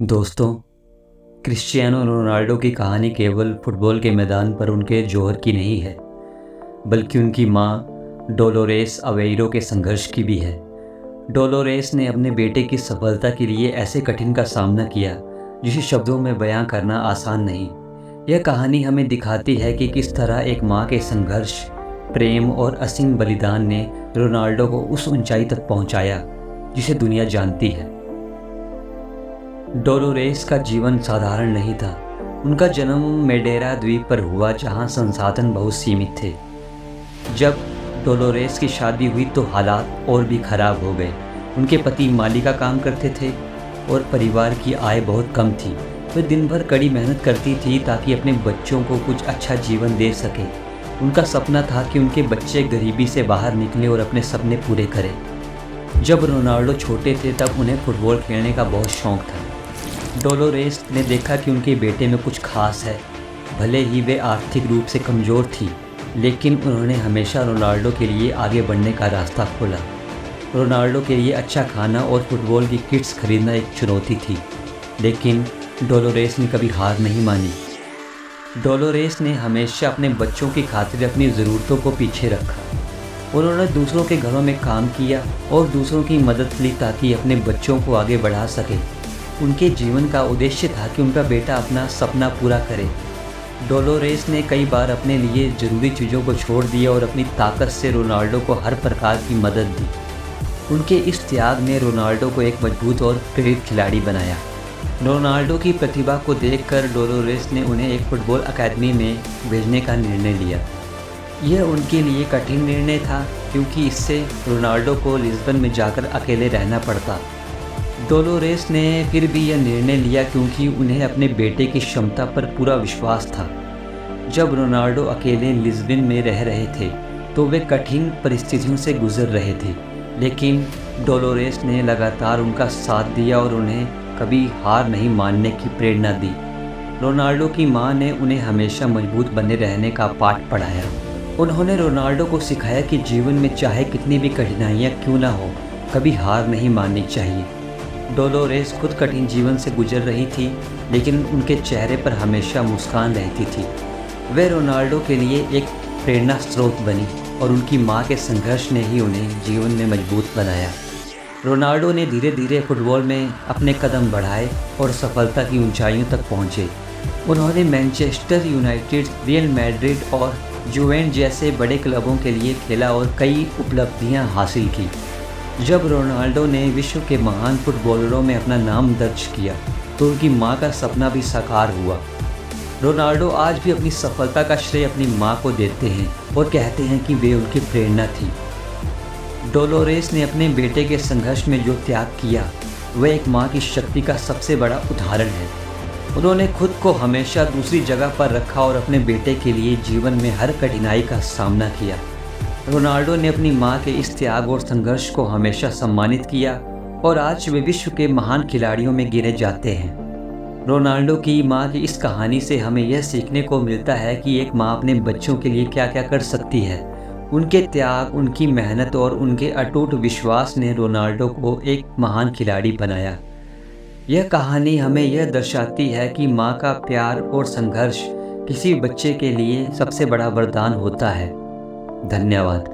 दोस्तों, Cristiano Ronaldo की कहानी केवल फुटबॉल के मैदान पर उनके जौहर की नहीं है, बल्कि उनकी मां डोलोरेस अवेइरो के संघर्ष की भी है। डोलोरेस ने अपने बेटे की सफलता के लिए ऐसे कठिन का सामना किया, जिसे शब्दों में बयां करना आसान नहीं। यह कहानी हमें दिखाती है कि किस तरह एक मां के संघर्ष, प्रेम और असीम बलिदान ने रोनाल्डो को उस ऊंचाई तक पहुंचाया, जिसे दुनिया जानती है। डोलोरेस का जीवन साधारण नहीं था। उनका जन्म मेडेरा द्वीप पर हुआ, जहां संसाधन बहुत सीमित थे। जब डोलोरेस की शादी हुई तो हालात और भी खराब हो गए। उनके पति माली का काम करते थे और परिवार की आय बहुत कम थी। वे दिन भर कड़ी मेहनत करती थी ताकि अपने बच्चों को कुछ अच्छा जीवन दे सके। उनका सपना था कि उनके बच्चे गरीबी से बाहर निकलें और अपने सपने पूरे करें। जब रोनाल्डो छोटे थे तब उन्हें फुटबॉल खेलने का बहुत शौक था। डोलोरेस ने देखा कि उनके बेटे में कुछ खास है। भले ही वे आर्थिक रूप से कमज़ोर थी, लेकिन उन्होंने हमेशा रोनाल्डो के लिए आगे बढ़ने का रास्ता खोला। रोनाल्डो के लिए अच्छा खाना और फुटबॉल की किट्स खरीदना एक चुनौती थी, लेकिन डोलोरेस ने कभी हार नहीं मानी। डोलोरेस ने हमेशा अपने बच्चों की खातिर अपनी ज़रूरतों को पीछे रखा। उन्होंने दूसरों के घरों में काम किया और दूसरों की मदद ली ताकि अपने बच्चों को आगे बढ़ा सके। उनके जीवन का उद्देश्य था कि उनका बेटा अपना सपना पूरा करे। डोलोरेस ने कई बार अपने लिए ज़रूरी चीज़ों को छोड़ दिया और अपनी ताकत से रोनाल्डो को हर प्रकार की मदद दी। उनके इस त्याग ने रोनाल्डो को एक मजबूत और प्रेरित खिलाड़ी बनाया। रोनाल्डो की प्रतिभा को देखकर डोलोरेस ने उन्हें एक फुटबॉल अकादमी में भेजने का निर्णय लिया। यह उनके लिए कठिन निर्णय था, क्योंकि इससे रोनाल्डो को लिस्बन में जाकर अकेले रहना पड़ता। डोलोरेस ने फिर भी यह निर्णय लिया, क्योंकि उन्हें अपने बेटे की क्षमता पर पूरा विश्वास था। जब रोनाल्डो अकेले लिस्बन में रह रहे थे तो वे कठिन परिस्थितियों से गुजर रहे थे, लेकिन डोलोरेस ने लगातार उनका साथ दिया और उन्हें कभी हार नहीं मानने की प्रेरणा दी। रोनाल्डो की मां ने उन्हें हमेशा मजबूत बने रहने का पाठ पढ़ाया। उन्होंने रोनाल्डो को सिखाया कि जीवन में चाहे कितनी भी कठिनाइयाँ क्यों ना हो, कभी हार नहीं माननी चाहिए। डोलोरेस खुद कठिन जीवन से गुजर रही थी, लेकिन उनके चेहरे पर हमेशा मुस्कान रहती थी। वे रोनाल्डो के लिए एक प्रेरणा स्रोत बनी और उनकी मां के संघर्ष ने ही उन्हें जीवन में मजबूत बनाया। रोनाल्डो ने धीरे धीरे फुटबॉल में अपने कदम बढ़ाए और सफलता की ऊंचाइयों तक पहुंचे। उन्होंने मैनचेस्टर यूनाइटेड, रियल मैड्रिड और जुवेंटस जैसे बड़े क्लबों के लिए खेला और कई उपलब्धियां हासिल की। जब रोनाल्डो ने विश्व के महान फुटबॉलरों में अपना नाम दर्ज किया तो उनकी मां का सपना भी साकार हुआ। रोनाल्डो आज भी अपनी सफलता का श्रेय अपनी मां को देते हैं और कहते हैं कि वे उनकी प्रेरणा थी। डोलोरेस ने अपने बेटे के संघर्ष में जो त्याग किया, वह एक मां की शक्ति का सबसे बड़ा उदाहरण है। उन्होंने खुद को हमेशा दूसरी जगह पर रखा और अपने बेटे के लिए जीवन में हर कठिनाई का सामना किया। रोनाल्डो ने अपनी मां के इस त्याग और संघर्ष को हमेशा सम्मानित किया और आज वे विश्व के महान खिलाड़ियों में गिने जाते हैं। रोनाल्डो की मां की इस कहानी से हमें यह सीखने को मिलता है कि एक मां अपने बच्चों के लिए क्या क्या कर सकती है। उनके त्याग, उनकी मेहनत और उनके अटूट विश्वास ने रोनाल्डो को एक महान खिलाड़ी बनाया। यह कहानी हमें यह दर्शाती है कि मां का प्यार और संघर्ष किसी बच्चे के लिए सबसे बड़ा वरदान होता है। धन्यवाद।